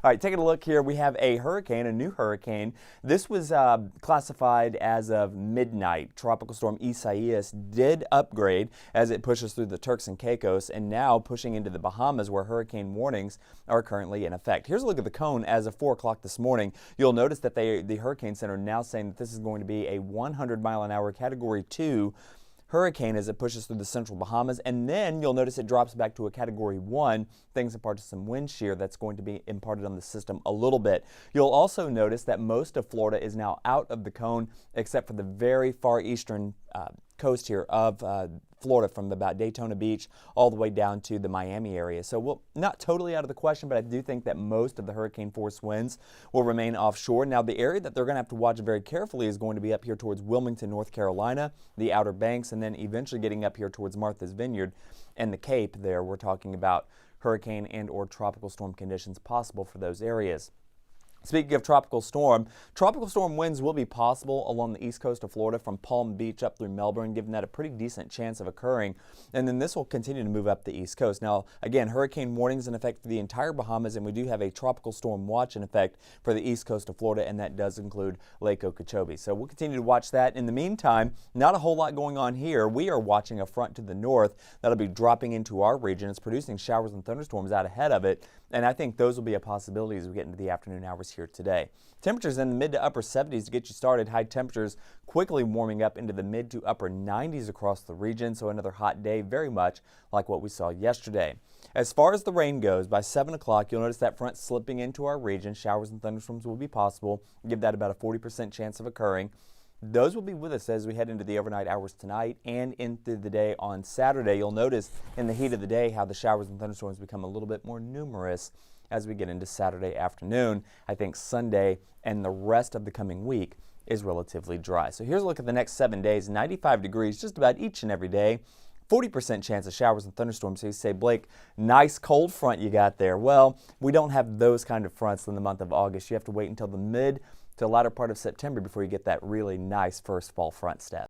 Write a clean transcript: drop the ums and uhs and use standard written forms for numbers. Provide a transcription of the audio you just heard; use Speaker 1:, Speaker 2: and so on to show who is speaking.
Speaker 1: All right, taking a look here, we have a hurricane, a new hurricane. This was classified as of midnight. Tropical storm Isaias did upgrade as it pushes through the Turks and Caicos and now pushing into the Bahamas, where hurricane warnings are currently in effect. Here's a look at the cone as of 4 o'clock this morning. You'll notice that the Hurricane Center now saying that this is going to be a 100-mile-an-hour Category 2 hurricane as it pushes through the central Bahamas, and then you'll notice it drops back to a Category 1, thanks in part to some wind shear that's going to be imparted on the system a little bit. You'll also notice that most of Florida is now out of the cone, except for the very far eastern coast here of Florida, from about Daytona Beach all the way down to the Miami area. So we'll not totally out of the question, but I do think that most of the hurricane force winds will remain offshore. Now, the area that they're going to have to watch very carefully is going to be up here towards Wilmington, North Carolina, the Outer Banks, and then eventually getting up here towards Martha's Vineyard and the Cape. There we're talking about hurricane and or tropical storm conditions possible for those areas. Speaking of tropical storm winds will be possible along the east coast of Florida from Palm Beach up through Melbourne, giving that a pretty decent chance of occurring. And then this will continue to move up the east coast. Now, again, hurricane warnings in effect for the entire Bahamas, and we do have a tropical storm watch in effect for the east coast of Florida, and that does include Lake Okeechobee. So we'll continue to watch that. In the meantime, not a whole lot going on here. We are watching a front to the north that'll be dropping into our region. It's producing showers and thunderstorms out ahead of it, and I think those will be a possibility as we get into the afternoon hours here today. Temperatures in the mid to upper 70s to get you started. High temperatures quickly warming up into the mid to upper 90s across the region. So another hot day, very much like what we saw yesterday. As far as the rain goes, by 7 o'clock, you'll notice that front slipping into our region. Showers and thunderstorms will be possible. Give that about a 40% chance of occurring. Those will be with us as we head into the overnight hours tonight and into the day on Saturday. You'll notice in the heat of the day how the showers and thunderstorms become a little bit more numerous as we get into Saturday afternoon. I think Sunday and the rest of the coming week is relatively dry. So here's a look at the next 7 days. 95 degrees just about each and every day. 40% chance of showers and thunderstorms. So you say, Blake, nice cold front you got there. Well, we don't have those kind of fronts in the month of August. You have to wait until the mid to latter part of September before you get that really nice first fall front step.